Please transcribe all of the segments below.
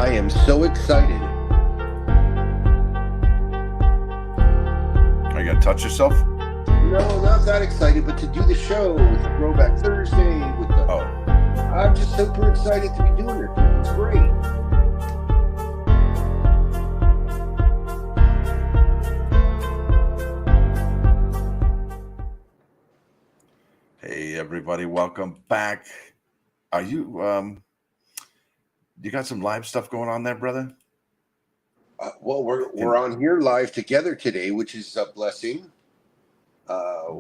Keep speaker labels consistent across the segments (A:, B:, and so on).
A: I am so excited.
B: Are you going to touch yourself?
A: No, not that excited, but to do the show with the Throwback Thursday. I'm just super excited to be doing it. This is great.
B: Hey, everybody. Welcome back. Are you, you got some live stuff going on there, brother?
A: Well, we're on here live together today, which is a blessing.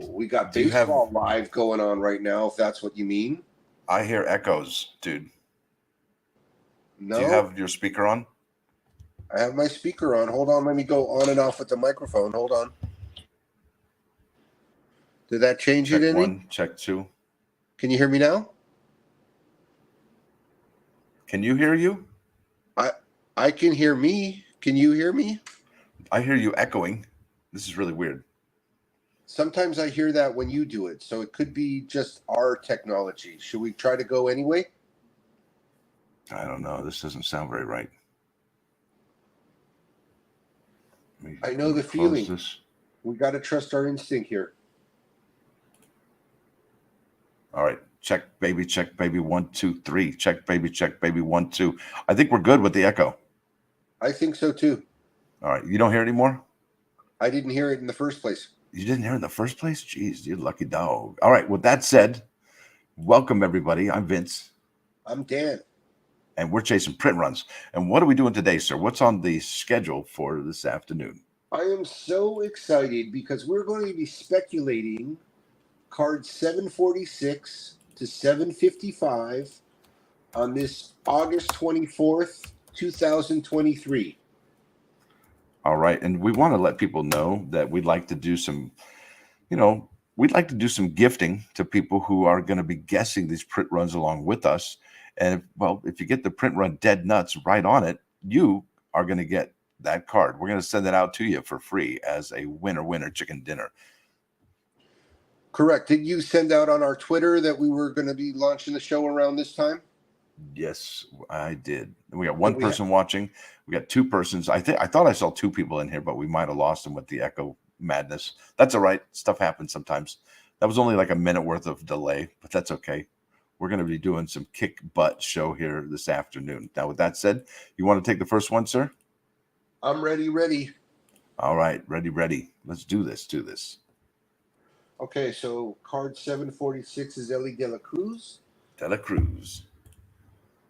A: We got baseball live going on right now, if that's what you mean.
B: I hear echoes, dude.
A: No.
B: Do you have your speaker on?
A: I have my speaker on. Hold on. Let me go on and off with the microphone. Hold on. Did that change it any?
B: Check one, check two.
A: Can you hear me now?
B: Can you hear you?
A: I can hear me. Can you hear me?
B: I hear you echoing. This is really weird.
A: Sometimes I hear that when you do it, so it could be just our technology. Should we try to go anyway?
B: I don't know. This doesn't sound very right.
A: I know the feeling. We got to trust our instinct here.
B: All right. Check, baby, 1, 2, 3. Check, baby, 1, 2. I think we're good with the echo.
A: I think so, too.
B: All right. You don't hear it anymore?
A: I didn't hear it in the first place.
B: You didn't hear it in the first place? Jeez, you're lucky dog. All right. With that said, welcome, everybody. I'm Vince.
A: I'm Dan.
B: And we're chasing print runs. And what are we doing today, sir? What's on the schedule for this afternoon?
A: I am so excited because we're going to be speculating cards 746 to 755 on this August 24th, 2023.
B: All right. And we want to let people know that we'd like to do some, we'd like to do some gifting to people who are going to be guessing these print runs along with us. And if you get the print run dead nuts right on it, you are going to get that card. We're going to send it out to you for free as a winner chicken dinner.
A: Correct. Did you send out on our Twitter that we were going to be launching the show around this time?
B: Yes, I did. We got one person watching. We got two persons. I thought I saw two people in here, but we might have lost them with the echo madness. That's all right. Stuff happens sometimes. That was only like a minute worth of delay, but that's okay. We're going to be doing some kick butt show here this afternoon. Now, with that said, you want to take the first one, sir?
A: I'm ready.
B: All right, ready. Let's do this.
A: Okay, so card 746 is Ellie De La Cruz.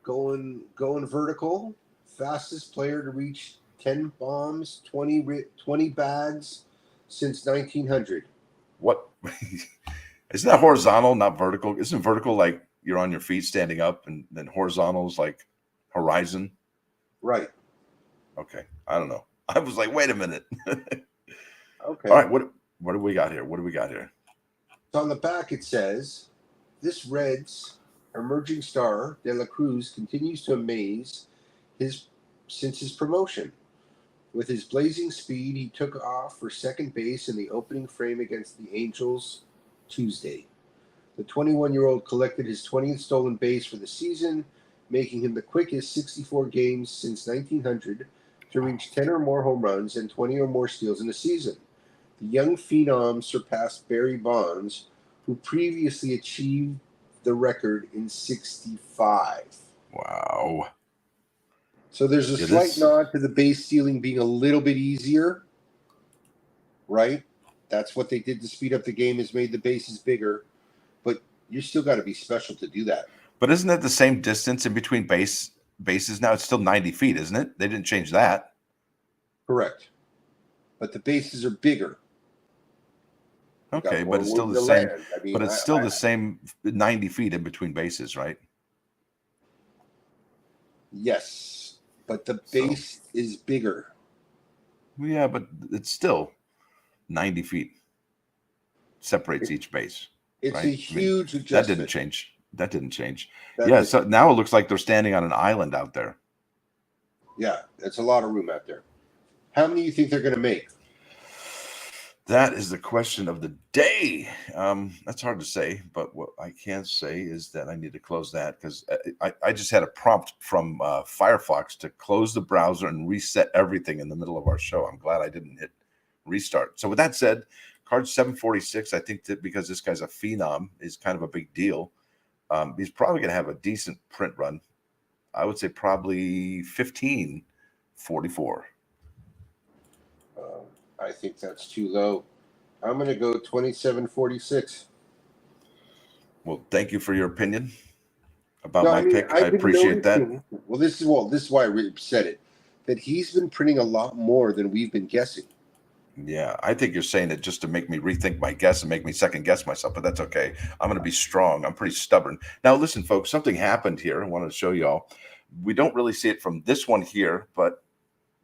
A: Going vertical. Fastest player to reach 10 bombs, 20 bags since 1900.
B: What? Isn't that horizontal, not vertical? Isn't vertical like you're on your feet standing up, and then horizontal is like horizon?
A: Right.
B: Okay. I don't know. I was like, wait a minute.
A: Okay.
B: All right. What do we got here?
A: So on the back it says, this Reds emerging star De La Cruz continues to amaze since his promotion. With his blazing speed, he took off for second base in the opening frame against the Angels Tuesday. The 21-year-old collected his 20th stolen base for the season, making him the quickest 64 games since 1900 to reach 10 or more home runs and 20 or more steals in a season. The young phenom surpassed Barry Bonds, who previously achieved the record in 65.
B: Wow.
A: So there's a slight nod to the base stealing being a little bit easier, right? That's what they did to speed up the game, is made the bases bigger. But you still got to be special to do that.
B: But isn't it the same distance in between bases now? It's still 90 feet, isn't it? They didn't change that.
A: Correct. But the bases are bigger.
B: Okay, but it's still the same. But it's still the same 90 feet in between bases, right?
A: Yes, but the base is bigger.
B: Yeah, but it's still 90 feet separates each base.
A: It's right? A huge adjustment.
B: That didn't change. So now it looks like they're standing on an island out there.
A: Yeah, it's a lot of room out there. How many do you think they're going to make?
B: That is the question of the day. That's hard to say, but what I can say is that I need to close that because I just had a prompt from Firefox to close the browser and reset everything in the middle of our show. I'm glad I didn't hit restart. So with that said, card 746, I think that because this guy's a phenom is kind of a big deal. He's probably going to have a decent print run. I would say probably 1544.
A: I think that's too low. I'm going to go 2746.
B: Well, thank you for your opinion about
A: No,
B: my
A: I mean,
B: pick. I
A: I've been
B: appreciate that.
A: noticing. Well, this is why I really said it. That he's been printing a lot more than we've been guessing.
B: Yeah, I think you're saying it just to make me rethink my guess and make me second guess myself, but that's okay. I'm going to be strong. I'm pretty stubborn. Now, listen, folks, something happened here. I wanted to show y'all. We don't really see it from this one here, but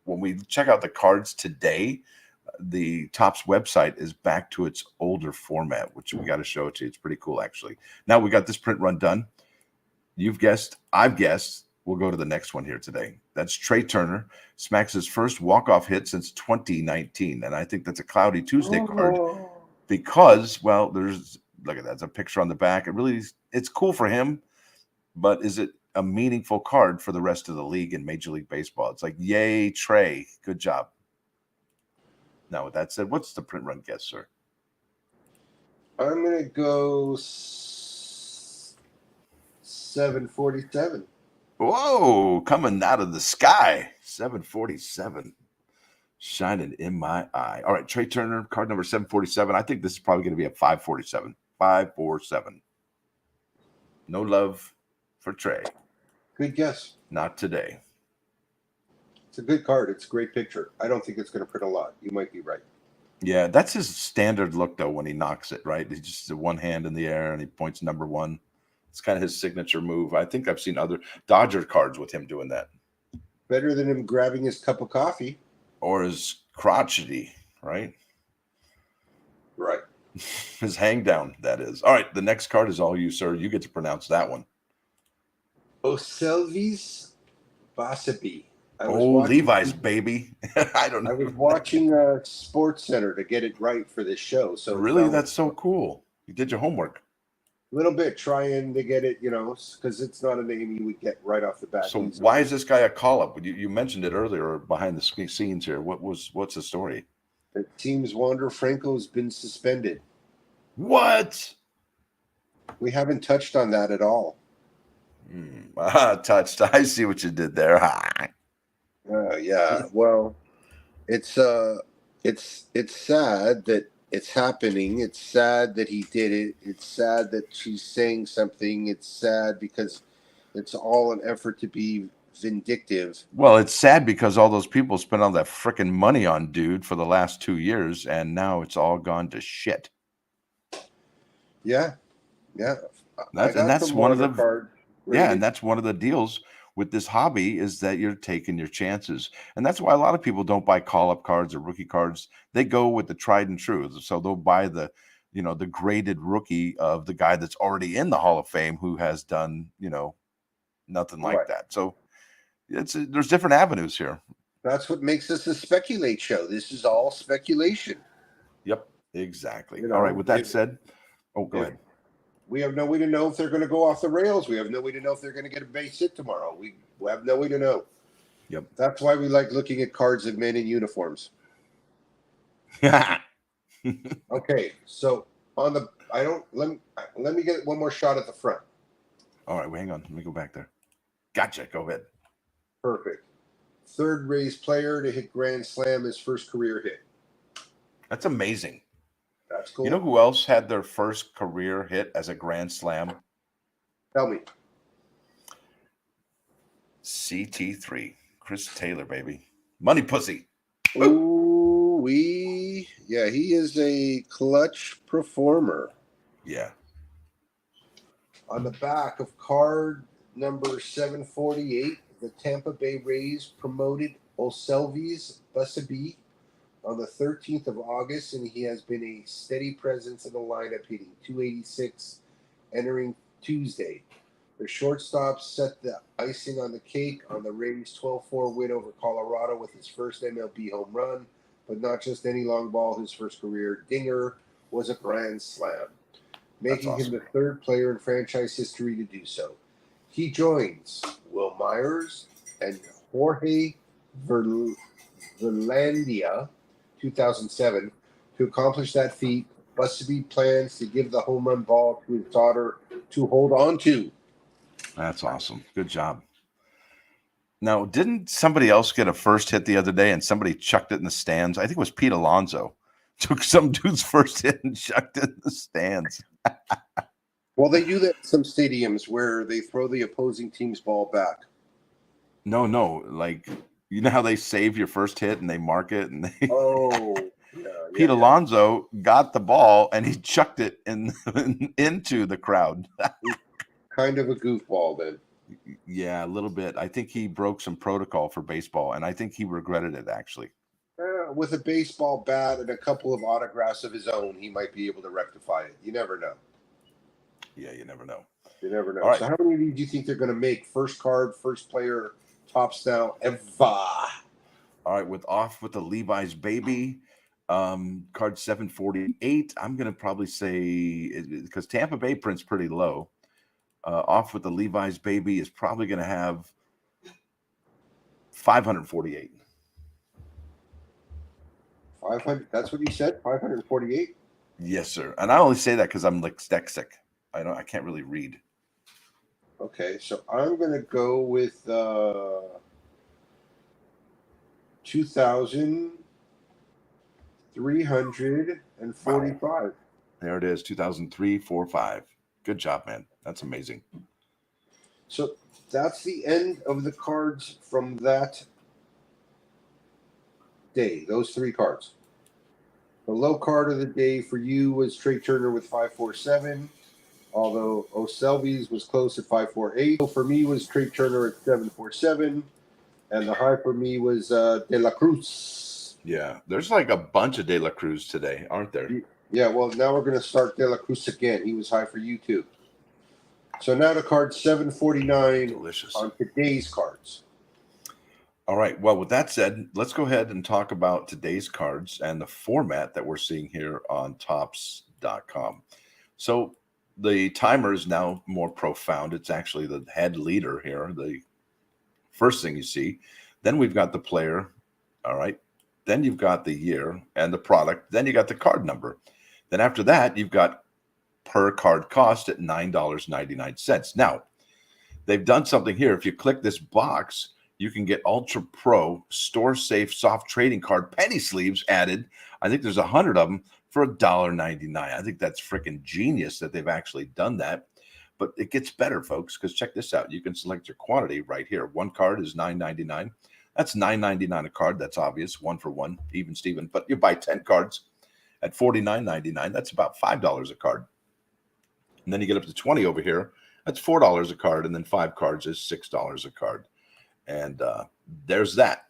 B: when we check out the cards today, the Topps website is back to its older format, which we got to show it to you. It's pretty cool, actually. Now we got this print run done. You've guessed, I've guessed. We'll go to the next one here today. That's Trey Turner. Smacks his first walk-off hit since 2019. And I think that's a Cloudy Tuesday card because, well, there's, look at that. There's a picture on the back. It's cool for him, but is it a meaningful card for the rest of the league in Major League Baseball? It's like, yay, Trey. Good job. Now, with that said, what's the print run guess, sir?
A: I'm going to go 747.
B: Whoa, coming out of the sky. 747. Shining in my eye. All right, Trey Turner, card number 747. I think this is probably going to be a 547. 547. No love for Trey.
A: Good guess.
B: Not today.
A: It's a good card. It's a great picture. I don't think it's going to print a lot. You might be right.
B: Yeah, that's his standard look, though, when he knocks it, right? He just one hand in the air and he points number one. It's kind of his signature move. I think I've seen other Dodger cards with him doing that.
A: Better than him grabbing his cup of coffee.
B: Or his crotchety, right?
A: Right.
B: His hang down, that is. All right, the next card is all you, sir. You get to pronounce that one.
A: Oselvis Basabi.
B: Levi's, baby. I don't know.
A: I was watching Sports Center to get it right for this show. So
B: really, that's so cool. You did your homework.
A: A little bit, trying to get it, because it's not a name you would get right off the bat.
B: So why is this guy a call-up? You mentioned it earlier behind the scenes here. What's the story?
A: It seems Wander Franco's been suspended.
B: What?
A: We haven't touched on that at all.
B: Touched. I see what you did there.
A: Yeah. Well, it's sad that it's happening. It's sad that he did it. It's sad that she's saying something. It's sad because it's all an effort to be vindictive.
B: Well, it's sad because all those people spent all that freaking money on dude for the last 2 years, and now it's all gone to shit.
A: Yeah.
B: That's one of the
A: cards.
B: Yeah, and that's one of the deals with this hobby is that you're taking your chances. And that's why a lot of people don't buy call-up cards or rookie cards. They go with the tried and true. So they'll buy the graded rookie of the guy that's already in the Hall of Fame who has done, nothing like that. So there's different avenues here.
A: That's what makes this a speculate show. This is all speculation.
B: Yep, exactly. All right, with that said, go ahead.
A: We have no way to know if they're going to go off the rails. We have no way to know if they're going to get a base hit tomorrow. We have no way to know.
B: Yep.
A: That's why we like looking at cards of men in uniforms. Okay, so let me get one more shot at the front.
B: All right, hang on. Let me go back there. Gotcha. Go ahead.
A: Perfect. Third raised player to hit Grand Slam, his first career hit.
B: That's amazing.
A: That's cool.
B: You know who else had their first career hit as a Grand Slam?
A: Tell me.
B: CT3. Chris Taylor, baby. Money pussy.
A: Ooh, yeah, he is a clutch performer.
B: Yeah.
A: On the back of card number 748, the Tampa Bay Rays promoted Oselvis Basabi on the 13th of August, and he has been a steady presence in the lineup, hitting .286 entering Tuesday. The shortstop set the icing on the cake on the Rays' 12-4 win over Colorado with his first MLB home run. but not just any long ball. His first career dinger was a grand slam,
B: That's
A: making him
B: awesome.
A: the third player in franchise history to do so. He joins Will Myers and Jorge Ver- Verlandia, 2007, to accomplish that feat. Busby plans to give the home run ball to his daughter to hold on to.
B: That's awesome. Good job. Now, didn't somebody else get a first hit the other day and somebody chucked it in the stands? I think it was Pete Alonso. Took some dude's first hit and chucked it in the stands.
A: Well, they do that in some stadiums where they throw the opposing team's ball back.
B: No. Like, you know how they save your first hit and they mark it? And they
A: Oh, yeah,
B: Pete
A: yeah.
B: Alonso got the ball and he chucked it into the crowd.
A: He's kind of a goofball then.
B: Yeah, a little bit. I think he broke some protocol for baseball, and I think he regretted it, actually.
A: With a baseball bat and a couple of autographs of his own, he might be able to rectify it. You never know.
B: Yeah, you never know.
A: You never
B: All
A: know.
B: right.
A: So, how many of these do you think they're going to make? First card, first player, tops now, ever.
B: All right, off with the Levi's baby, card 748. I'm gonna probably say because Tampa Bay prints pretty low. Off with the Levi's baby is probably gonna have 548.
A: 500. That's what you said. 548.
B: Yes, sir. And I only say that because I'm dyslexic. I can't really read.
A: Okay, so I'm going to go with 2,345.
B: There it is, 2003, 4, 5. Good job, man. That's amazing.
A: So that's the end of the cards from that day. Those three cards. The low card of the day for you was Trey Turner with 547, although O'Selby's was close at 548. So for me was Trey Turner at 747, and the high for me was De La Cruz.
B: Yeah, there's like a bunch of De La Cruz today, aren't there?
A: Yeah, well, now we're going to start De La Cruz again. He was high for you too. So now to card 749
B: Delicious.
A: on today's cards.
B: All right. Well, with that said, let's go ahead and talk about today's cards and the format that we're seeing here on tops.com. So the timer is now more profound. It's actually the head leader here, the first thing you see. Then we've got the player. All right. Then you've got the year and the product. Then you got the card number. Then after that, you've got per card cost at $9.99. Now, they've done something here. If you click this box, you can get Ultra Pro store safe soft trading card penny sleeves added. I think there's 100 of them for $1.99. I think that's freaking genius that they've actually done that. But it gets better, folks, because check this out. You can select your quantity right here. One card is $9.99. That's $9.99 a card. That's obvious. One for one, even Steven. But you buy 10 cards at $49.99. That's about $5 a card. And then you get up to 20 over here. That's $4 a card. And then 5 cards is $6 a card. And there's that.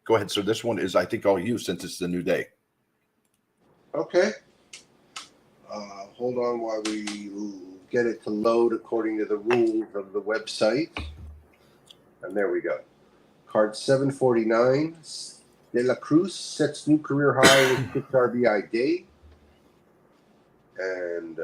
B: Go ahead, sir. This one is, I think, all you since it's the new day.
A: Okay. Hold on while we get it to load according to the rules of the website. And there we go. Card 749. De La Cruz sets new career high with 6 RBI day. And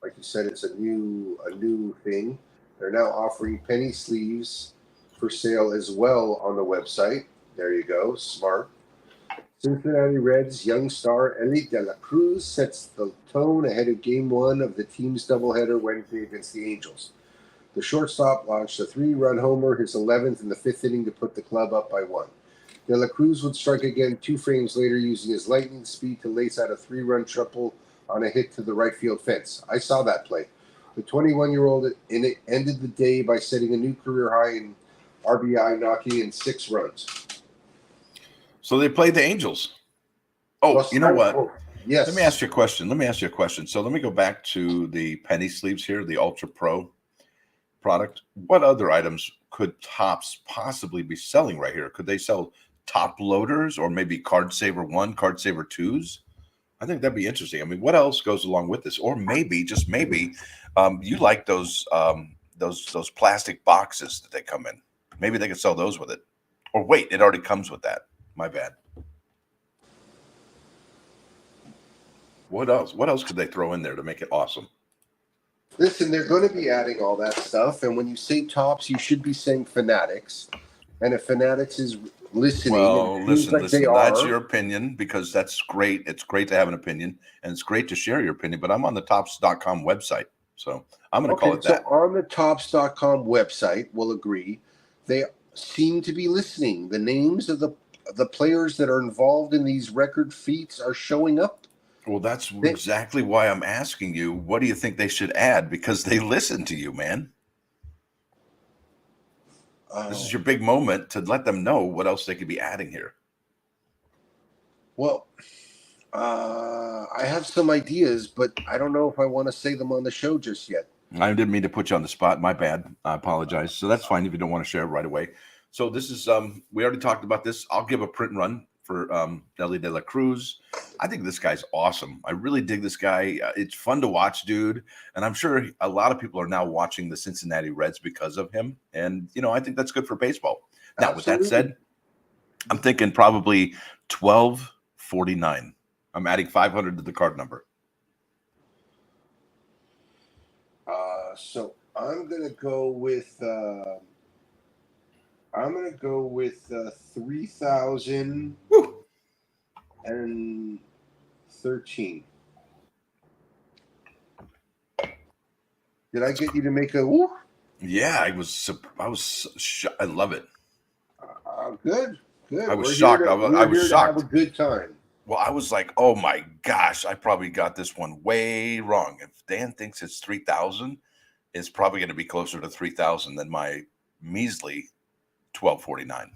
A: like you said, it's a new thing. They're now offering penny sleeves for sale as well on the website. There you go. Smart. Cincinnati Reds young star Ellie De La Cruz sets the tone ahead of Game 1 of the team's doubleheader Wednesday against the Angels. The shortstop launched a 3-run homer, his 11th in the 5th inning to put the club up by 1. De La Cruz would strike again 2 frames later using his lightning speed to lace out a 3-run triple on a hit to the right field fence. I saw that play. The 21-year-old ended the day by setting a new career high in RBI, knocking in 6 runs.
B: So they played the Angels. Oh,
A: Well,
B: you know what?
A: Yes.
B: Let me ask you a question. So let me go back to the penny sleeves here, the Ultra Pro product. What other items could Tops possibly be selling right here? Could they sell top loaders or maybe Card Saver 1, Card Saver 2s? I think that'd be interesting. I mean, what else goes along with this? Or maybe, just maybe, you like those plastic boxes that they come in. Maybe they could sell those with it. Or wait, it already comes with that. My bad. What else? What else could they throw in there to make it awesome?
A: Listen, they're going to be adding all that stuff, and when you say tops, you should be saying fanatics. And if fanatics is listening, and it
B: Well,
A: seems like they
B: listen. That's
A: are.
B: your opinion because that's great. It's great to have an opinion, and it's great to share your opinion. But I'm on the tops.com website, so I'm going to call
A: Okay,
B: it
A: so
B: that.
A: on the tops.com website, we'll agree, they seem to be listening. The names of the players that are involved in these record feats are showing up.
B: Well, that's
A: They,
B: exactly why I'm asking you. What do you think they should add? Because they listen to you, man. This is your big moment to let them know what else they could be adding here.
A: well, I have some ideas, but I don't know if I want to say them on the show just yet.
B: I didn't mean to put you on the spot. My bad. I apologize. So that's fine if you don't want to share it right away. So this is we already talked about this. I'll give a print run for Ellie De La Cruz. I think this guy's awesome. I really dig this guy. It's fun to watch, dude. And I'm sure a lot of people are now watching the Cincinnati Reds because of him. And I think that's good for baseball. Now,
A: Absolutely.
B: with that said, I'm thinking probably 1249. I'm adding 500 to the card number.
A: So I'm gonna go with 3,013. Did I get you to make a woo?
B: Yeah, I love it.
A: Good.
B: I was shocked. I was
A: here
B: shocked.
A: to have a good time.
B: Well, I was like, oh my gosh, I probably got this one way wrong. If Dan thinks it's 3,000, it's probably going to be closer to 3,000 than my measly 1249.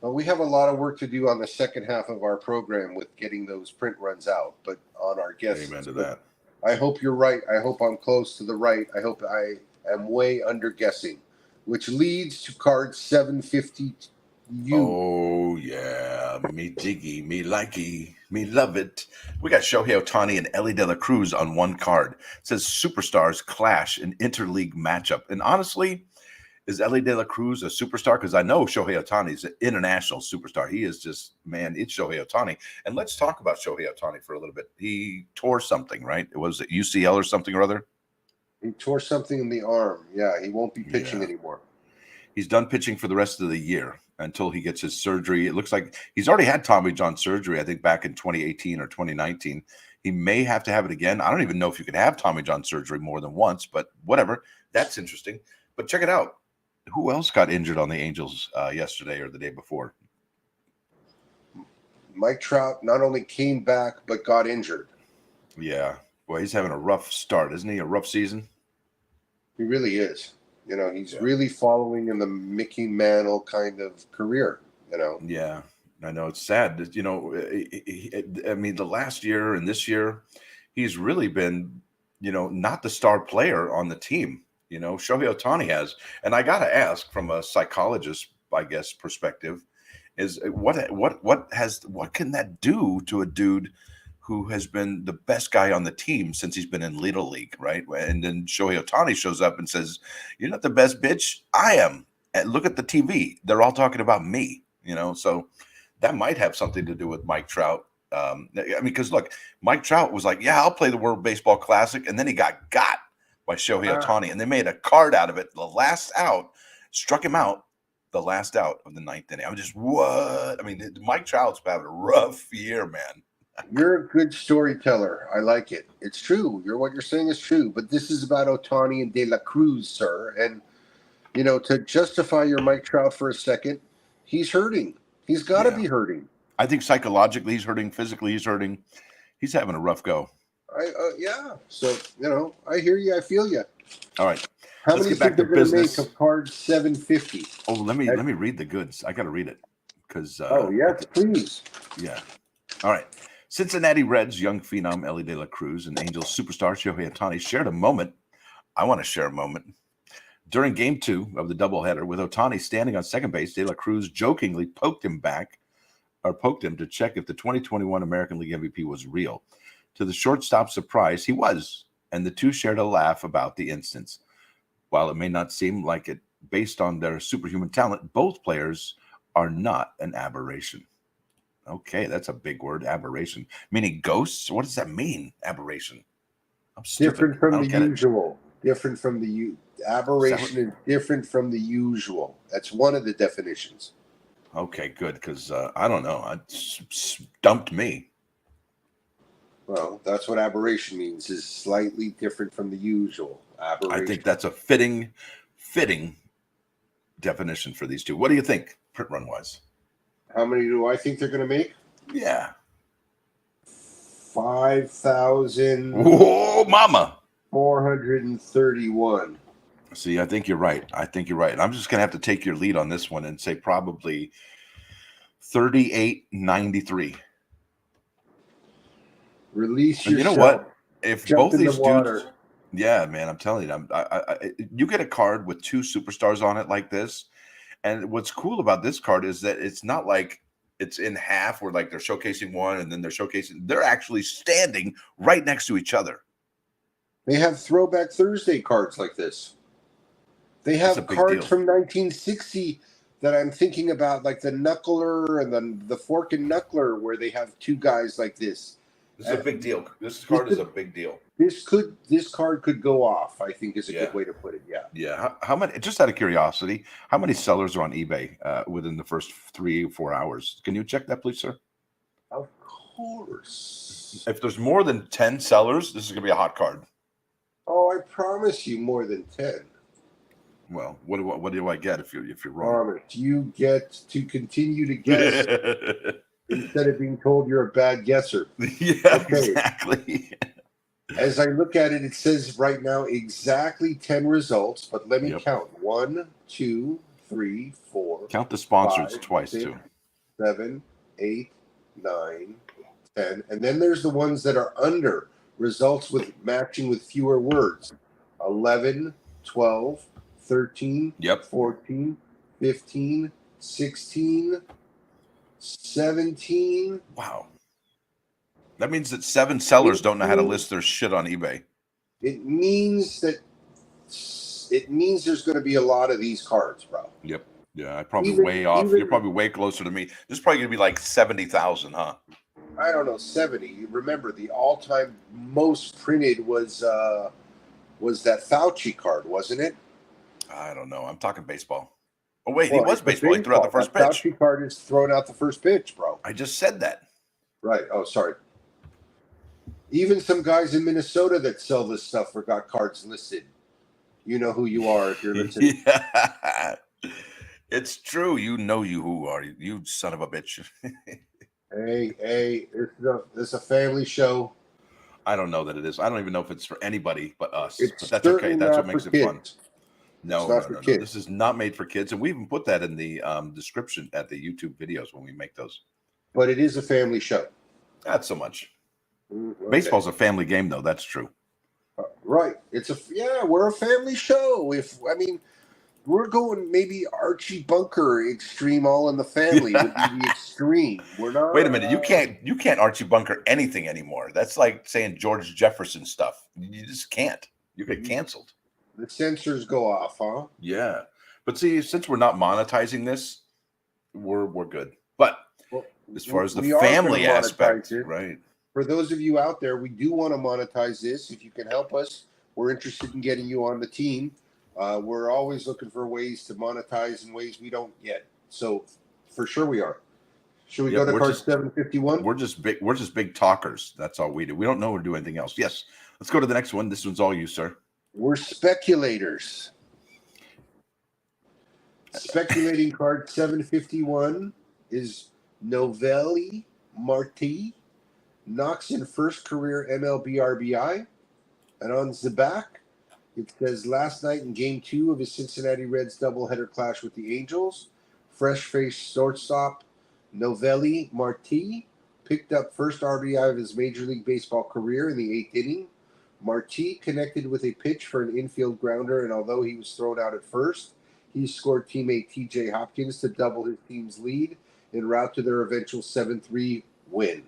A: Well, we have a lot of work to do on the second half of our program with getting those print runs out, but on our guests.
B: Amen to that.
A: I hope you're right. I hope I'm close to the right. I hope I am way under guessing, which leads to card 750.
B: Oh, yeah. Me diggy, me likey, me love it. We got Shohei Ohtani and Ellie De La Cruz on one card. It says superstars clash in interleague matchup. And honestly, is Ellie De La Cruz a superstar? Because I know Shohei Ohtani is an international superstar. He is just, man, it's Shohei Ohtani. And let's talk about Shohei Ohtani for a little bit. He tore something, right? Was it UCL or something or other?
A: He tore something in the arm. Yeah, he won't be pitching anymore.
B: He's done pitching for the rest of the year until he gets his surgery. It looks like he's already had Tommy John surgery, I think back in 2018 or 2019. He may have to have it again. I don't even know if you can have Tommy John surgery more than once, but whatever. That's interesting. But check it out. Who else got injured on the Angels yesterday or the day before?
A: Mike Trout not only came back, but got injured.
B: Yeah. Well, he's having a rough start, isn't he? A rough season?
A: He really is. He's really following in the Mickey Mantle kind of career,
B: Yeah, I know. It's sad. I mean, the last year and this year, he's really been, not the star player on the team. Shohei Ohtani has. And I got to ask from a psychologist, I guess, perspective, is what can that do to a dude who has been the best guy on the team since he's been in Little League, right? And then Shohei Ohtani shows up and says, "You're not the best, bitch. I am. And look at the TV. They're all talking about me." So that might have something to do with Mike Trout. I mean, because look, Mike Trout was like, "Yeah, I'll play the World Baseball Classic," and then he got by Shohei Ohtani, and they made a card out of it. The last out, struck him out. The last out of the ninth inning. I'm just what? I mean, Mike Trout's having a rough year, man.
A: You're a good storyteller. I like it. It's true. What you're saying is true. But this is about Ohtani and De La Cruz, sir. And to justify your Mike Trout for a second, he's hurting. He's got to be hurting.
B: I think psychologically he's hurting. Physically he's hurting. He's having a rough go.
A: Yeah. So I hear you. I feel you.
B: All right.
A: How many think they're going to make of card 750?
B: Oh, let me read the goods. I got to read it because.
A: Yes, please.
B: Yeah. All right. Cincinnati Reds young phenom Ellie De La Cruz and Angels superstar Shohei Ohtani shared a moment. I want to share a moment. During Game 2 of the doubleheader, with Ohtani standing on second base, De La Cruz jokingly poked him to check if the 2021 American League MVP was real. To the shortstop's surprise, he was, and the two shared a laugh about the instance. While it may not seem like it based on their superhuman talent, both players are not an aberration. Okay, that's a big word. Aberration, meaning ghosts. What does that mean? Aberration. I'm stupid.
A: Different from
B: I
A: the
B: don't get it.
A: usual. Different from the
B: Is that what?
A: aberration is different from the usual. That's one of the definitions.
B: Okay, good. Because I don't know. It stumped me.
A: Well, that's what aberration means. Is slightly different from the usual.
B: I
A: Aberration.
B: think that's a fitting definition for these two. What do you think, print run wise?
A: How many do I think they're going to make?
B: Yeah.
A: 5,431.
B: Whoa, mama. See, I think you're right. I'm just gonna have to take your lead on this one and say probably 3893.
A: Release
B: And you know
A: yourself.
B: what? If
A: Jump
B: both
A: in the
B: these dudes,
A: water.
B: yeah, man, I'm telling you, you get a card with two superstars on it like this, and what's cool about this card is that it's not like it's in half where like they're showcasing one and then they're actually standing right next to each other.
A: They have Throwback Thursday cards like this. They
B: That's a
A: have
B: big
A: cards
B: deal.
A: from 1960 that I'm thinking about, like the Knuckler and the Fork and Knuckler, where they have two guys like this.
B: This is a big deal. This card is a big deal.
A: This card could go off, I think, is a good way to put it. Yeah.
B: Yeah. How many? Just out of curiosity, how many sellers are on eBay within the first 3 or 4 hours? Can you check that, please, sir?
A: Of course.
B: If there's more than 10 sellers, this is gonna be a hot card.
A: Oh, I promise you, more than 10.
B: Well, what do I get if you're wrong?
A: Promise. You get to continue to guess instead of being told you're a bad guesser.
B: Yeah, exactly.
A: As I look at it, it says right now exactly 10 results, but let me count. 1, 2, 3, 4.
B: Count the sponsors
A: 5,
B: twice
A: 6,
B: too.
A: 7, 8, 9, 10. And then there's the ones that are under results with matching with fewer words. 11, 12, 13, 14, 15, 16, 17.
B: Wow. That means that 7 sellers don't know how to list their shit on eBay.
A: It means there's going to be a lot of these cards, bro.
B: Yep. Yeah, I'm probably way off. You're probably way closer to me. This is probably going to be like 70,000, huh?
A: I don't know, 70. Remember, the all-time most printed was that Fauci card, wasn't it?
B: I don't know. I'm talking baseball. Oh, wait, he was baseball. He threw out the first pitch.
A: Fauci card is thrown out the first pitch, bro.
B: I just said that.
A: Right. Oh, sorry. Even some guys in Minnesota that sell this stuff forgot cards listed. You know who you are if you're listening.
B: Yeah. It's true. You know who are you, you son of a bitch.
A: Hey, it's a family show.
B: I don't know that it is. I don't even know if it's for anybody but us.
A: It's
B: but that's okay. That's what makes it
A: kids.
B: fun. No. This is not made for kids. And we even put that in the description at the YouTube videos when we make those.
A: But it is a family show.
B: Not so much.
A: Okay.
B: Baseball's a family game, though. That's true.
A: Right. We're a family show. We're going maybe Archie Bunker extreme, all in the family would be the extreme. We're not.
B: Wait a minute. You can't Archie Bunker anything anymore. That's like saying George Jefferson stuff. You just can't. You get canceled.
A: The censors go off, huh?
B: Yeah. But see, since we're not monetizing this, we're good. But as far as the family aspect, right?
A: For those of you out there, we do want to monetize this. If you can help us, we're interested in getting you on the team. We're always looking for ways to monetize in ways we don't yet. So for sure we are. Should we go to card 751?
B: We're just big talkers. That's all we do. We don't know or do anything else. Yes. Let's go to the next one. This one's all you, sir.
A: We're speculators. Speculating card 751 is Novelli Marti. Knocks in first career MLB RBI. And on the back, it says last night in game 2 of his Cincinnati Reds doubleheader clash with the Angels, fresh-faced shortstop Novelli Marti picked up first RBI of his Major League Baseball career in the 8th inning. Marti connected with a pitch for an infield grounder, and although he was thrown out at first, he scored teammate TJ Hopkins to double his team's lead en route to their eventual 7-3 win.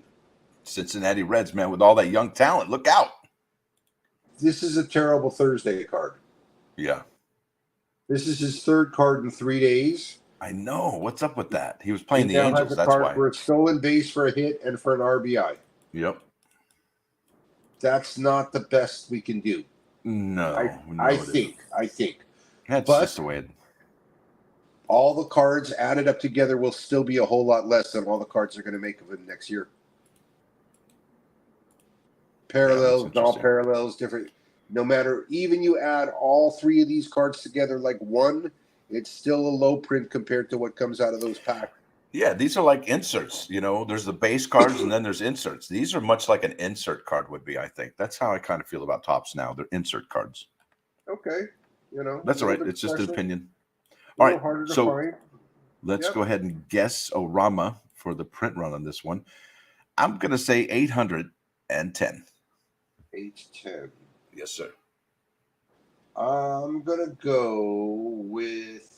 B: Cincinnati Reds, man, with all that young talent. Look out.
A: This is a terrible Thursday card.
B: Yeah.
A: This is his third card in 3 days.
B: I know. What's up with that? He was
A: He
B: playing the
A: now has
B: Angels.
A: a
B: That's
A: card
B: why.
A: for a stolen base, for a hit, and for an RBI.
B: Yep.
A: That's not the best we can do.
B: No,
A: I
B: it isn't.
A: think.
B: That's just
A: But
B: the way it.
A: all the cards added up together will still be a whole lot less than all the cards they're going to make of it next year. Parallels, non-parallels, different. No matter, even you add all three of these cards together like one, it's still a low print compared to what comes out of those packs.
B: Yeah, these are like inserts. There's the base cards and then there's inserts. These are much like an insert card would be, I think. That's how I kind of feel about Topps now. They're insert cards.
A: Okay.
B: That's all right. It's just an
A: special,
B: opinion.
A: a
B: All
A: little
B: right.
A: harder to
B: So
A: find.
B: let's go ahead and guess Orama for the print run on this one. I'm going to say 810.
A: 810.
B: Yes, sir.
A: I'm going to go with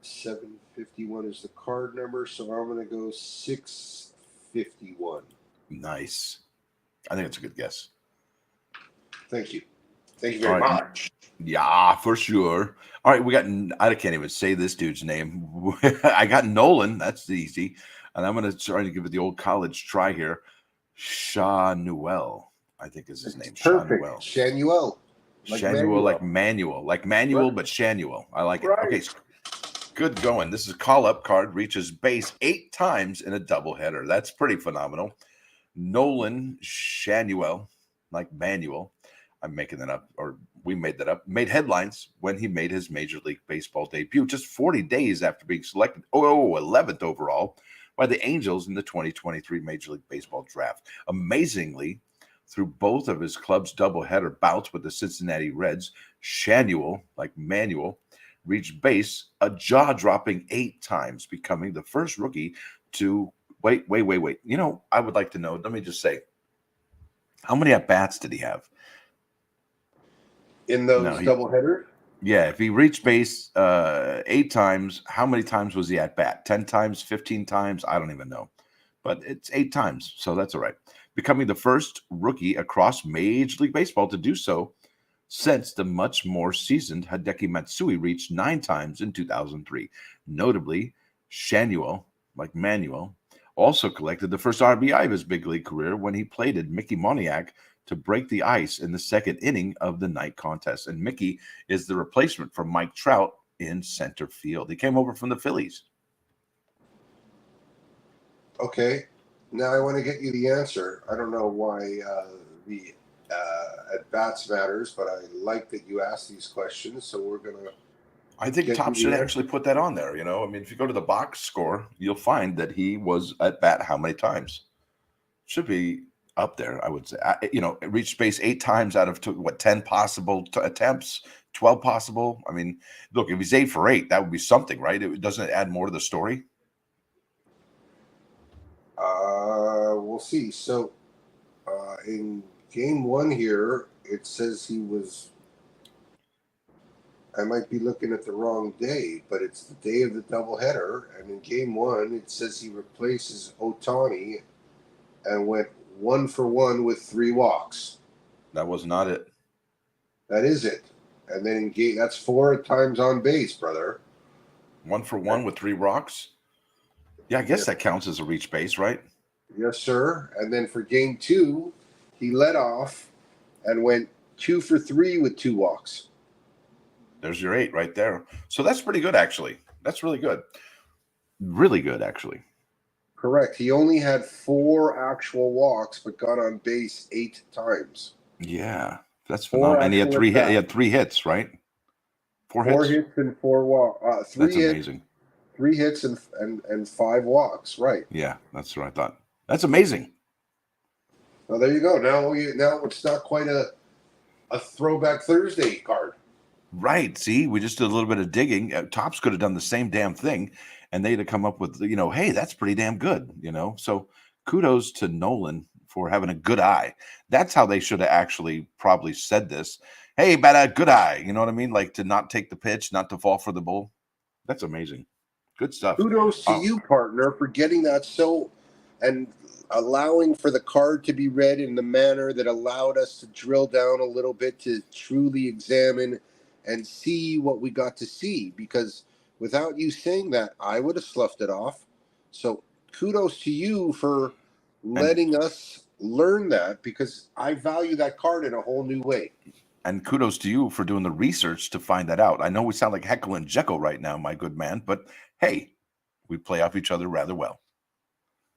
A: 751 is the card number, so I'm going to go 651.
B: Nice. I think it's a good guess.
A: Thank you. Thank you very much.
B: Yeah, for sure. All right, I can't even say this dude's name. I got Nolan. That's easy. And I'm going to try to give it the old college try here. Shanuel, I think is his name.
A: Perfect.
B: Shanuel.
A: Shanuel.
B: Shanuel, like Manuel. Like Manuel, but Shanuel. I like it. Okay, good going. This is call-up card. Reaches base 8 times in a doubleheader. That's pretty phenomenal. Nolan Shanuel, like Manuel. I'm making that up, or we made that up, made headlines when he made his Major League Baseball debut just 40 days after being selected 11th overall by the Angels in the 2023 Major League Baseball draft. Amazingly, through both of his club's doubleheader bouts with the Cincinnati Reds, Shanuel, like Manuel, reached base a jaw-dropping 8 times, becoming the first rookie to wait. I would like to know, let me just say, how many at-bats did he have?
A: In those doubleheaders?
B: Yeah, if he reached base 8 times, how many times was he at bat? 10 times, 15 times? I don't even know. But it's 8 times, so that's all right. Becoming the first rookie across Major League Baseball to do so since the much more seasoned Hideki Matsui reached 9 times in 2003. Notably, Shanuel, like Manuel, also collected the first RBI of his big league career when he plated Mickey Moniak to break the ice in the second inning of the night contest. And Mickey is the replacement for Mike Trout in center field. He came over from the Phillies.
A: Okay. Now I want to get you the answer. I don't know why the at-bats matters, but I like that you asked these questions, so we're going to...
B: I think Topps should actually put that on there. I mean, if you go to the box score, you'll find that he was at bat how many times? Should be up there, I would say. It reached base 8 times out of 10 possible attempts, 12 possible. I mean, look, if he's 8 for 8, that would be something, right? Doesn't add more to the story?
A: We'll see. So, in game 1 here, it says he was... I might be looking at the wrong day, but it's the day of the doubleheader. And in game 1, it says he replaces Ohtani and went 1 for 1 with 3 walks.
B: That was not it.
A: That is it. And then in game, that's 4 times on base, brother.
B: 1 for 1 with 3 walks? Yeah, I guess that counts as a reach base, right?
A: Yes, sir. And then for game 2, he led off and went 2 for 3 with 2 walks.
B: There's your 8 right there. So that's pretty good, actually. That's really good. Really good, actually.
A: Correct. He only had 4 actual walks, but got on base 8 times.
B: Yeah, that's phenomenal. And he had 3 hits. He had 3 hits, right? 4 hits.
A: 4 hits and 4 walks. 3
B: that's
A: hits,
B: amazing.
A: 3 hits and 5 walks. Right.
B: Yeah, that's what I thought. That's amazing.
A: Well, there you go. Now it's not quite a Throwback Thursday card.
B: Right. See, we just did a little bit of digging. Topps could have done the same damn thing, and they'd have come up with, hey, that's pretty damn good. So kudos to Nolan for having a good eye. That's how they should have actually probably said this. Hey, bad good eye. You know what I mean? Like to not take the pitch, not to fall for the bull. That's amazing. Good stuff.
A: Kudos to you, partner, for getting that so and allowing for the card to be read in the manner that allowed us to drill down a little bit to truly examine and see what we got to see. Because Without you saying that, I would have sloughed it off. So kudos to you for letting us learn that, because I value that card in a whole new way.
B: And kudos to you for doing the research to find that out. I know we sound like Heckle and Jekyll right now, my good man, but hey, we play off each other rather well.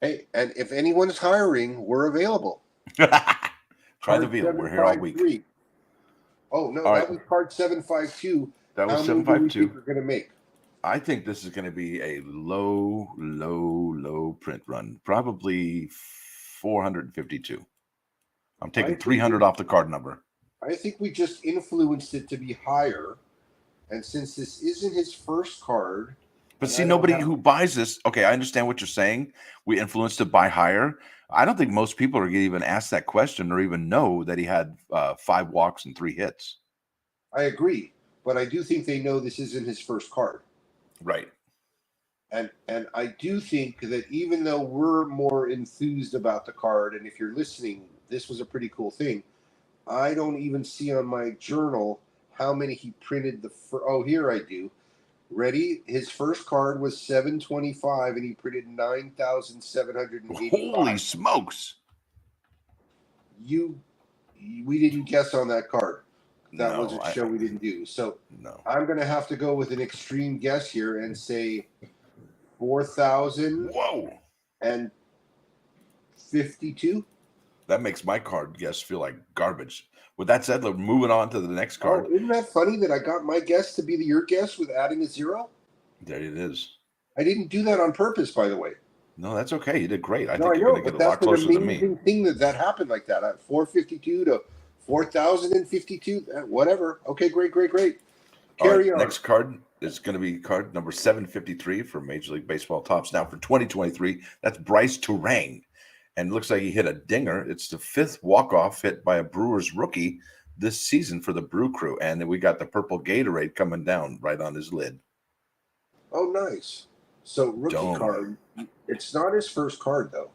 A: Hey, and if anyone's hiring, we're available.
B: Try the veal. We're here all week.
A: Oh, no,
B: All
A: that
B: right.
A: was card 752.
B: That was
A: How many do we
B: 752.
A: think we're going to make?
B: I think this is going to be a low print run. Probably 452. I'm taking 300 off the card number.
A: I think we just influenced it to be higher. And since this isn't his first card.
B: But see, nobody who buys this, okay, I understand what you're saying. We influenced it by higher. I don't think most people are going to even ask that question or even know that he had 5 walks and 3 hits.
A: I agree. But I do think they know this isn't his first card.
B: Right.
A: And I do think that even though we're more enthused about the card, and if you're listening, this was a pretty cool thing. I don't even see on my journal how many he printed oh, here I do. Ready? His first card was 725, and he printed 9,785.
B: Holy smokes!
A: We didn't guess on that card. That was a show we didn't do. So
B: no.
A: I'm going to have to go with an extreme guess here and say 4,000.
B: Whoa!
A: And 52.
B: That makes my card guess feel like garbage. With that said, we're moving on to the next card.
A: Oh, isn't that funny that I got my guess to be your guess with adding a 0?
B: There it is.
A: I didn't do that on purpose, by the way.
B: No, that's okay. You did great. I think you're going to get a lot closer than me.
A: That's an amazing thing that happened like that. At 452 to 4,052, whatever. Okay, great. Carry on.
B: Next card is going to be card number 753 for Major League Baseball Tops. Now for 2023, that's Bryce Turang. And it looks like he hit a dinger. It's the 5th walk-off hit by a Brewers rookie this season for the Brew Crew. And then we got the purple Gatorade coming down right on his lid.
A: Oh, nice. So rookie card. It's not his first card, though.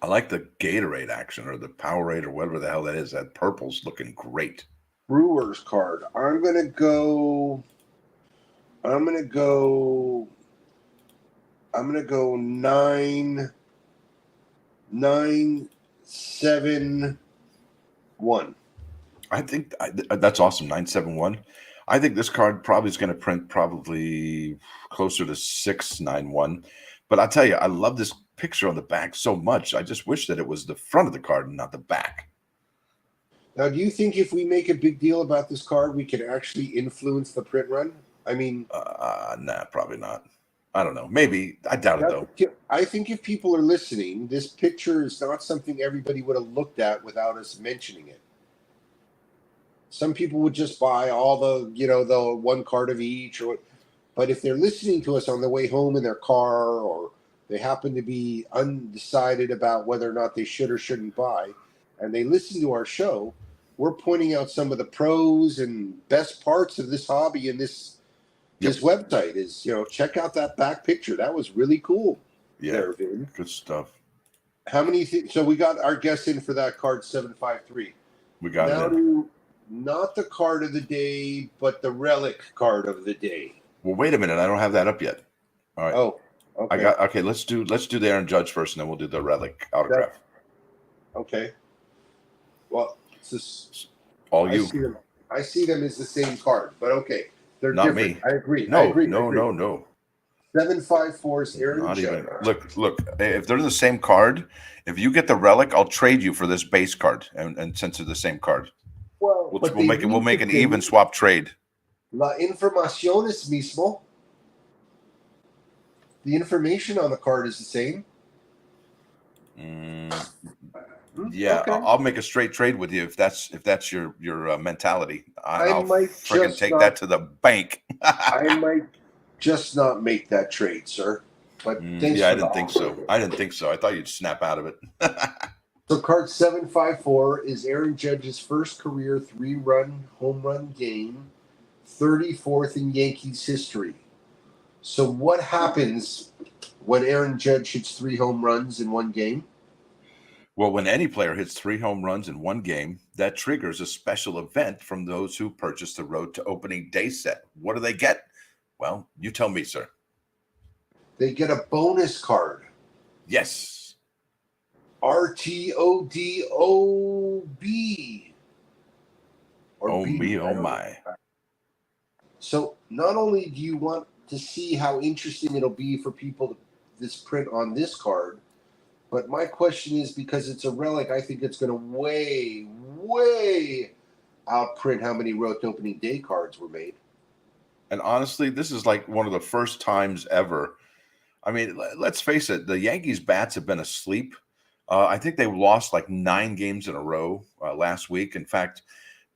B: I like the Gatorade action or the Powerade or whatever the hell that is. That purple's looking great.
A: Brewers card. I'm gonna go 971.
B: I think that's awesome. 971. I think this card probably is going to print probably closer to 691. But I'll tell you, I love this picture on the back so much. I just wish that it was the front of the card and not the back.
A: Now, do you think if we make a big deal about this card, we can actually influence the print run? I mean,
B: nah, probably not. I don't know. Maybe. I doubt it, though.
A: I think if people are listening, this picture is not something everybody would have looked at without us mentioning it. Some people would just buy all the one card of each, but if they're listening to us on the way home in their car, or they happen to be undecided about whether or not they should or shouldn't buy, and they listen to our show, we're pointing out some of the pros and best parts of this hobby and this website. Is check out that back picture. That was really cool.
B: Yeah,
A: there, Vin.
B: Good stuff.
A: How many? So we got our guess in for that card 753.
B: We got it
A: in. Not the card of the day, but the relic card of the day.
B: Well, wait a minute. I don't have that up yet. All right.
A: Oh, okay.
B: Let's do the Aaron Judge first, and then we'll do the relic autograph.
A: Okay. Well, it's just
B: all you.
A: I see them as the same card, but okay, they're
B: not
A: different.
B: me.
A: I agree.
B: No,
A: I agree.
B: No.
A: 754 is Aaron Judge.
B: Even. Look. If they're the same card, if you get the relic, I'll trade you for this base card, and since they're the same card.
A: Well,
B: we'll make an even swap trade.
A: La información es mismo. The information on the card is the same.
B: Yeah, okay. I'll make a straight trade with you if that's your mentality. I'll freaking take that to the bank.
A: I might just not make that trade, sir. But thanks.
B: Yeah, I didn't think so. I thought you'd snap out of it.
A: So card 754 is Aaron Judge's first career 3-run home run game, 34th in Yankees history. So what happens when Aaron Judge hits 3 home runs in one game?
B: Well, when any player hits 3 home runs in one game, that triggers a special event from those who purchase the Road to Opening Day set. What do they get? Well, you tell me, sir.
A: They get a bonus card.
B: Yes.
A: RTODOB. Or
B: Oh
A: B.
B: me,
A: I
B: oh
A: don't know.
B: my.
A: So not only do you want to see how interesting it'll be for people this print on this card, but my question is, because it's a relic, I think it's going to way outprint how many Rote opening day cards were made.
B: And honestly, this is like one of the first times ever. I mean, let's face it, the Yankees bats have been asleep. I think they lost like 9 games in a row last week. In fact,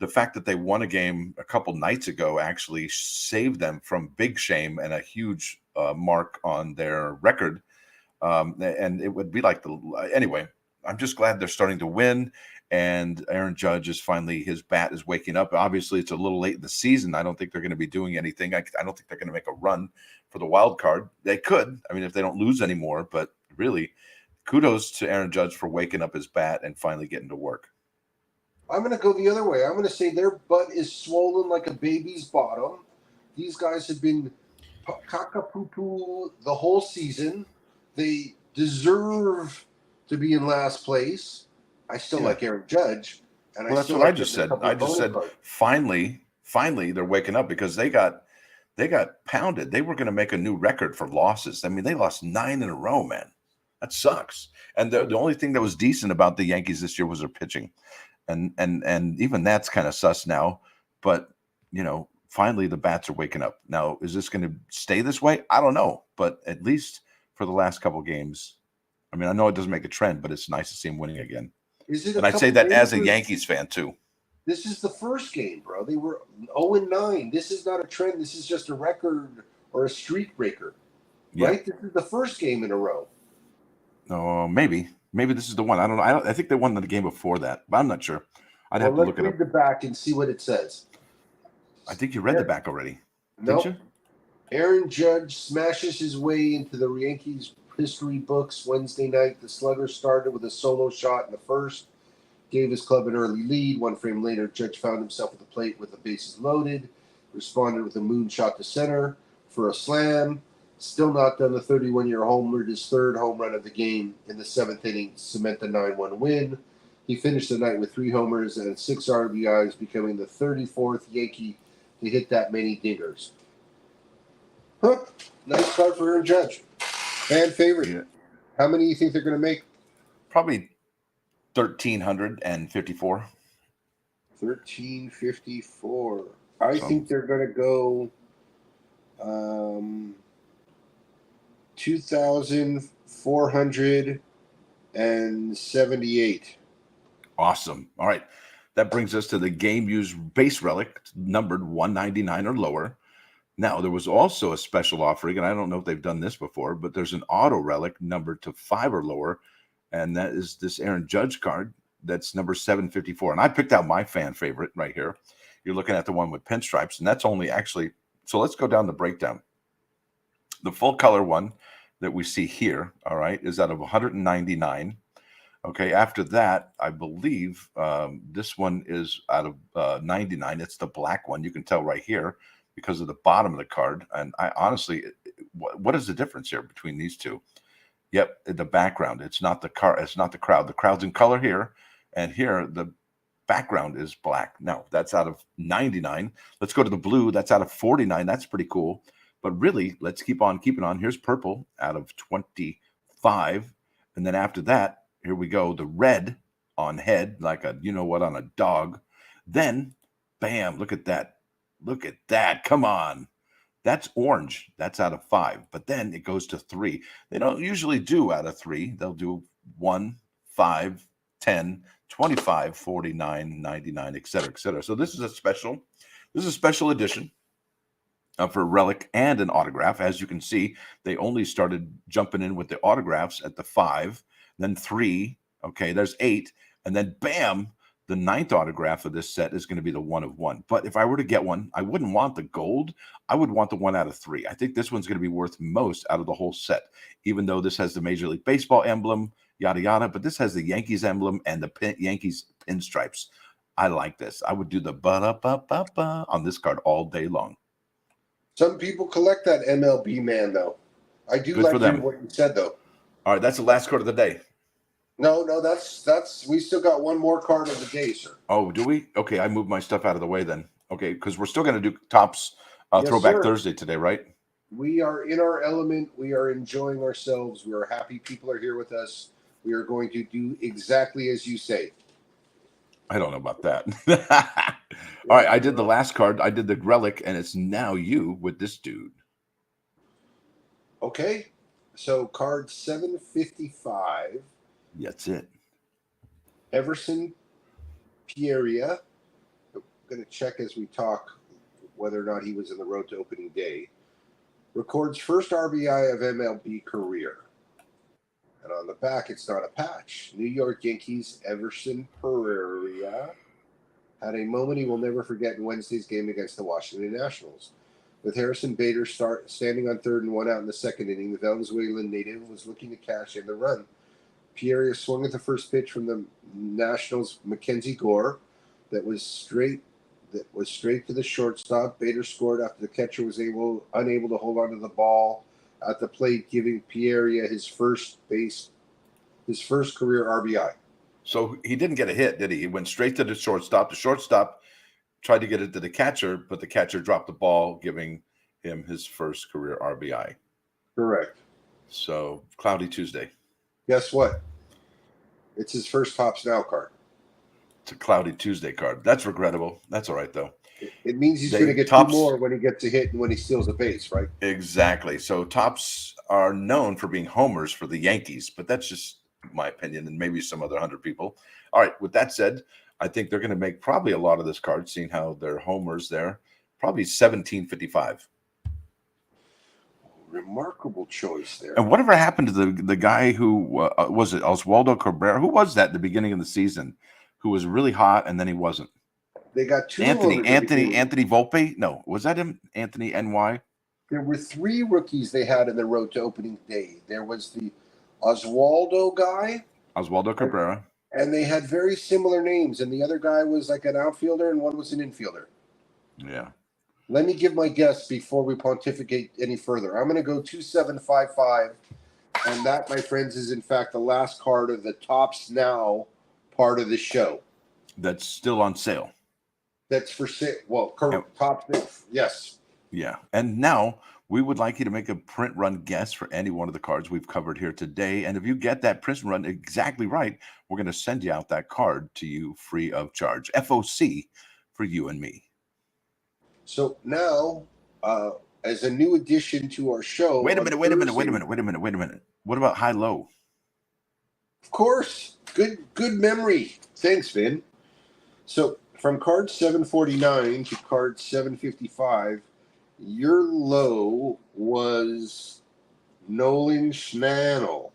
B: the fact that they won a game a couple nights ago actually saved them from big shame and a huge mark on their record. And it would be like anyway. I'm just glad they're starting to win, and Aaron Judge is finally, his bat is waking up. Obviously, it's a little late in the season. I don't think they're going to be doing anything. I don't think they're going to make a run for the wild card. They could, I mean, if they don't lose anymore. But really, kudos to Aaron Judge for waking up his bat and finally getting to work.
A: I'm going to go the other way. I'm going to say their butt is swollen like a baby's bottom. These guys have been caca-poo-poo the whole season. They deserve to be in last place. I still like Aaron Judge. And
B: well, that's what I just said. I just said finally they're waking up, because they got pounded. They were going to make a new record for losses. I mean, they lost 9 in a row, man. That sucks. And the only thing that was decent about the Yankees this year was their pitching. And even that's kind of sus now. But, you know, finally the bats are waking up. Now, is this going to stay this way? I don't know. But at least for the last couple games, I mean, I know it doesn't make a trend, but it's nice to see him winning again. And I'd say that as a Yankees fan, too.
A: This is the first game, bro. They were 0-9. This is not a trend. This is just a record or a streak breaker, right? This is the first game in a row.
B: Oh, maybe this is the one. I don't know. I think they won the game before that, but I'm not sure. I'd have to look it up.
A: Let's read the back and see what it says.
B: I think you read the back already.
A: Nope.
B: Didn't you?
A: Aaron Judge smashes his way into the Yankees history books Wednesday night. The slugger started with a solo shot in the first, gave his club an early lead. 1 frame later, Judge found himself at the plate with the bases loaded, responded with a moonshot to center for a slam. Still not done. The 31-year homered his 3rd home run of the game in the 7th inning to cement the 9-1 win. He finished the night with 3 homers and 6 RBIs, becoming the 34th Yankee to hit that many dingers. Huh. Nice card for Aaron Judge. Fan favorite. Yeah. How many do you think they're going to make?
B: Probably 1,354.
A: 1,354. I think they're going to go 2,478.
B: Awesome. All right. That brings us to the game used base relic, numbered 199 or lower. Now, there was also a special offering, and I don't know if they've done this before, but there's an auto relic numbered to 5 or lower, and that is this Aaron Judge card that's number 754. And I picked out my fan favorite right here. You're looking at the one with pinstripes, and that's only actually, so let's go down the breakdown. The full color one that we see here, all right, is out of 199. Okay, after that, I believe this one is out of 99. It's the black one. You can tell right here because of the bottom of the card. And I honestly, what is the difference here between these two? Yep, the background. It's not the car. It's not the crowd. The crowd's in color here, and here the background is black. Now that's out of 99. Let's go to the blue. That's out of 49. That's pretty cool. But really, let's keep on keeping on. Here's purple out of 25, and then after that, here we go. The red on head, like a you know what on a dog. Then, bam! Look at that. Look at that. Come on. That's orange. That's out of 5. But then it goes to 3. They don't usually do out of 3. They'll do 1, 5, 10, 25, 49, 99, et cetera, et cetera. So this is a special. This is a special edition for a relic and an autograph. As you can see, they only started jumping in with the autographs at the 5, then 3. Okay, there's 8. And then bam, the 9th autograph of this set is going to be the 1 of 1. But if I were to get one, I wouldn't want the gold. I would want the 1 out of 3. I think this one's going to be worth most out of the whole set, even though this has the Major League Baseball emblem, yada, yada. But this has the Yankees emblem and the Yankees pinstripes. I like this. I would do the ba-da-ba-ba-ba on this card all day long.
A: Some people collect that MLB man, though. I do
B: Good for
A: like
B: them.
A: what you said, though.
B: All right, that's the last card of the day.
A: No, that's we still got one more card of the day, sir.
B: Oh, do we? Okay, I moved my stuff out of the way then. Okay, because we're still going to do Topps
A: Yes,
B: Throwback
A: sir.
B: Thursday today, right?
A: We are in our element. We are enjoying ourselves. We are happy people are here with us. We are going to do exactly as you say.
B: I don't know about that. All right, I did the last card. I did the relic, and it's now you with this dude.
A: Okay, so card 755.
B: That's it.
A: Everson Pieria. I'm going to check as we talk whether or not he was in the road to opening day. Records first RBI of MLB career. And on the back, it's not a patch. New York Yankees Everson Pereira had a moment he will never forget in Wednesday's game against the Washington Nationals. With Harrison Bader standing on third and one out in the second inning, the Venezuelan native was looking to cash in the run. Pierre swung at the first pitch from the Nationals' Mackenzie Gore that was straight to the shortstop. Bader scored after the catcher was unable to hold on to the ball at the plate, giving Pierre his first career RBI.
B: So he didn't get a hit, did he? He went straight to the shortstop. The shortstop tried to get it to the catcher, but the catcher dropped the ball, giving him his first career RBI.
A: Correct.
B: So, Cloudy Tuesday.
A: Guess what? It's his first Topps Now card.
B: It's a Cloudy Tuesday card. That's regrettable. That's all right, though.
A: It means he's going to get
B: Topps,
A: 2 more when he gets a hit and when he steals a base, right?
B: Exactly. So, Topps are known for being homers for the Yankees, but that's just my opinion and maybe some other 100 people. All right. With that said, I think they're going to make probably a lot of this card, seeing how they're homers there. Probably 1755.
A: Remarkable choice there.
B: And whatever happened to the guy who was it Oswaldo Cabrera? Who was that at the beginning of the season? Who was really hot and then he wasn't?
A: They got 2
B: Anthony Volpe? No, was that him? Anthony NY?
A: There were 3 rookies they had in the road to opening day. There was the Oswaldo guy.
B: Oswaldo Cabrera.
A: And they had very similar names. And the other guy was like an outfielder and one was an infielder.
B: Yeah.
A: Let me give my guess before we pontificate any further. I'm going to go 2755. And that, my friends, is in fact the last card of the Topps Now part of the show.
B: That's still on sale.
A: That's for sale. Well, Topps, yes.
B: Yeah. And now we would like you to make a print run guess for any one of the cards we've covered here today. And if you get that print run exactly right, we're going to send you out that card to you free of charge. FOC for you and me.
A: So now, as a new addition to our show.
B: Wait a minute. What about high-low?
A: Of course. Good memory. Thanks, Vin. So from card 749 to card 755, your low was Nolan Schnannel.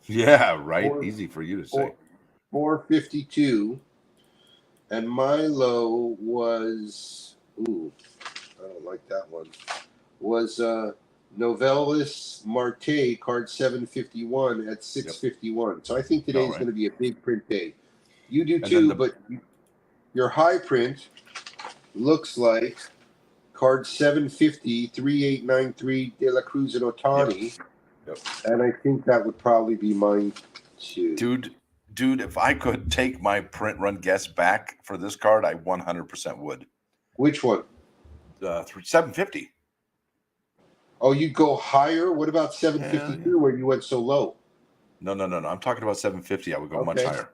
B: Yeah, right. Easy for you to say.
A: 452. And my low was, I don't like that one, was Novelis Marte, card 751 at 651. Yep. So I think today's going to be a big print day. You do too, but your high print looks like card 750, 3893 De La Cruz and Ohtani.
B: Yep.
A: And I think that would probably be mine too.
B: Dude, if I could take my print run guess back for this card, I 100% would.
A: Which one?
B: 750.
A: Oh, you'd go higher? What about 752 where you went so low?
B: No. I'm talking about 750. I would go much higher.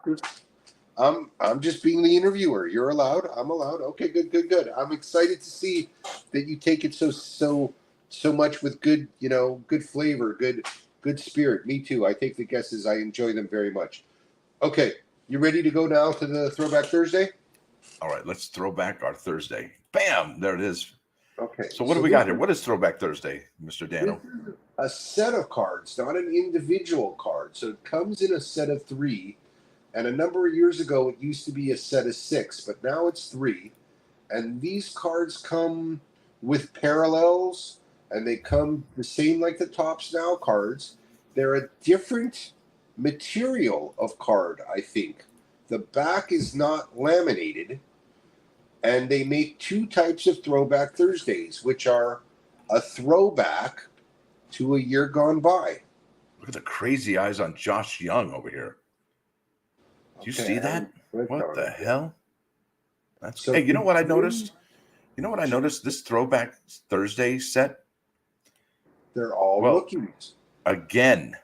A: I'm just being the interviewer. You're allowed. I'm allowed. Okay, good. I'm excited to see that you take it so much with good, good flavor, good spirit. Me too. I take the guesses. I enjoy them very much. Okay, you ready to go now to the Throwback Thursday?
B: All right, let's throw back our Thursday. Bam! There it is.
A: Okay.
B: So what do we got here? What is Throwback Thursday, Mr. Dano?
A: A set of cards, not an individual card. So it comes in a set of 3. And a number of years ago, it used to be a set of 6, but now it's 3. And these cards come with parallels, and they come the same like the Topps Now cards. They're a different material of card, I think. The back is not laminated, and they make 2 types of Throwback Thursdays, which are a throwback to a year gone by.
B: Look at the crazy eyes on Josh Young over here. Do you see that? What the hell? That's
A: so.
B: Hey, you know what I noticed?
A: Sure.
B: This Throwback Thursday set,
A: They're all rookies.
B: Again.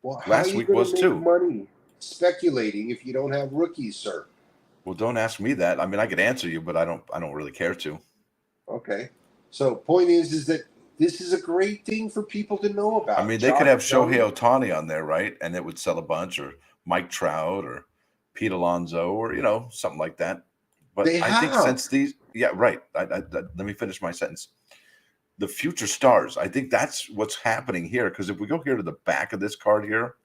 A: Well, how are
B: Last
A: you
B: week
A: going
B: was
A: to make
B: too.
A: money speculating if you don't have rookies, sir?
B: Well, don't ask me that. I mean, I could answer you, but I don't really care to.
A: Okay. So point is that this is a great thing for people to know about.
B: I mean, they could have Shohei Ohtani on there, right? And it would sell a bunch, or Mike Trout, or Pete Alonso, or something like that. But I think since these, yeah, right. Let me finish my sentence. The future stars. I think that's what's happening here. Because if we go here to the back of this card here,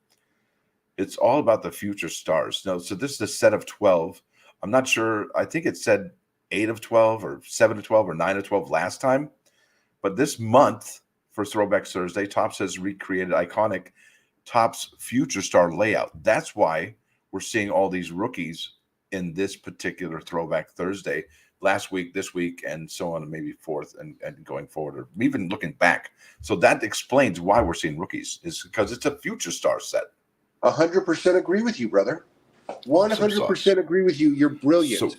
B: it's all about the future stars. No, so this is a set of 12. I'm not sure. I think it said 8 of 12 or 7 of 12 or 9 of 12 last time. But this month for Throwback Thursday, Topps has recreated iconic Topps future star layout. That's why we're seeing all these rookies in this particular Throwback Thursday, last week, this week, and so on, and maybe forth and going forward, or even looking back. So that explains why we're seeing rookies, is because it's a future star set.
A: 100% agree with you, brother. 100% agree with you. You're brilliant.
B: So,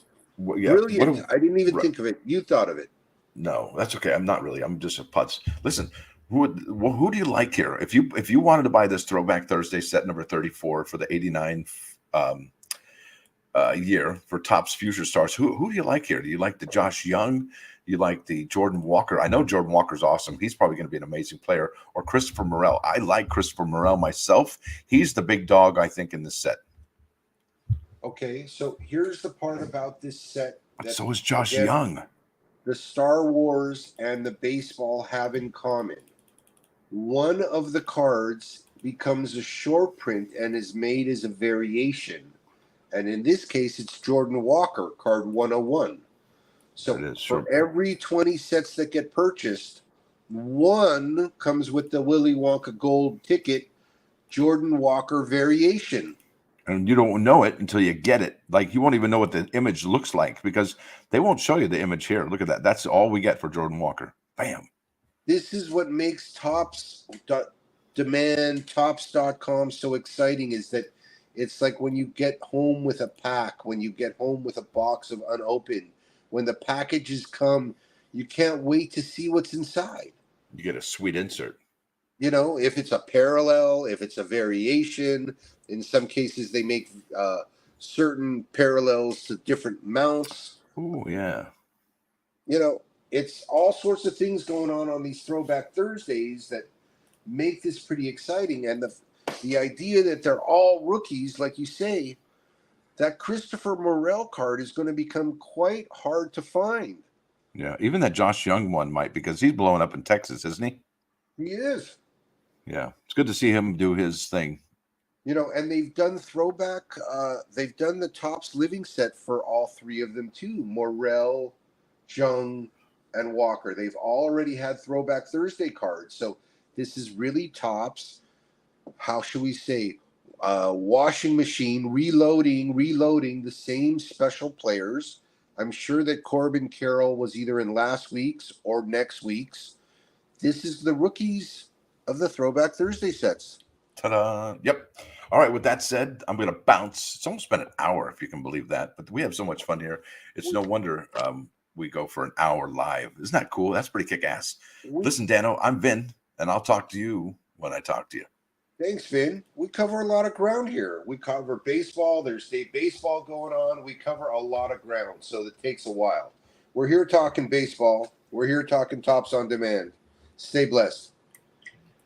B: yeah,
A: brilliant. I didn't even think of it. You thought of it.
B: No, that's okay. I'm not really. I'm just a putz. Listen, who do you like here? If you wanted to buy this Throwback Thursday set number 34 for the 89 year for Topps Future Stars, who do you like here? Do you like the Josh Young? Do you like the Jordan Walker? I know Jordan Walker's awesome. He's probably going to be an amazing player. Or Christopher Morel. I like Christopher Morel myself. He's the big dog, I think, in this set.
A: Okay, so here's the part about this set.
B: But so is Josh Young.
A: The Star Wars and the baseball have in common. One of the cards becomes a short print and is made as a variation. And in this case, it's Jordan Walker, card 101. So for every 20 sets that get purchased, one comes with the Willy Wonka gold ticket, Jordan Walker variation.
B: And you don't know it until you get it. Like, you won't even know what the image looks like because they won't show you the image here. Look at that. That's all we get for Jordan Walker. Bam.
A: This is what makes Topps demand, Topps.com so exciting, is that it's like when you get home with a pack, when you get home with a box of unopened, when the packages come, you can't wait to see what's inside.
B: You get a sweet insert.
A: If it's a parallel, if it's a variation. In some cases, they make certain parallels to different mounts.
B: Oh, yeah.
A: It's all sorts of things going on these Throwback Thursdays that make this pretty exciting. And the idea that they're all rookies, like you say, that Christopher Morel card is going to become quite hard to find.
B: Yeah, even that Josh Young one might, because he's blowing up in Texas, isn't he?
A: He is.
B: Yeah, it's good to see him do his thing.
A: And they've done throwback. They've done the Topps living set for all three of them too. Morel, Jung, and Walker. They've already had Throwback Thursday cards. So this is really Topps. How should we say? Washing machine, reloading the same special players. I'm sure that Corbin Carroll was either in last week's or next week's. This is the rookies of the Throwback Thursday sets.
B: Ta-da. Yep. All right. With that said, I'm going to bounce. It's almost been an hour, if you can believe that. But we have so much fun here. It's no wonder we go for an hour live. Isn't that cool? That's pretty kick-ass. Listen, Dano, I'm Vin, and I'll talk to you when I talk to you.
A: Thanks, Vin. We cover a lot of ground here. We cover baseball. There's state baseball going on. We cover a lot of ground, so it takes a while. We're here talking baseball. We're here talking Topps on Demand. Stay blessed.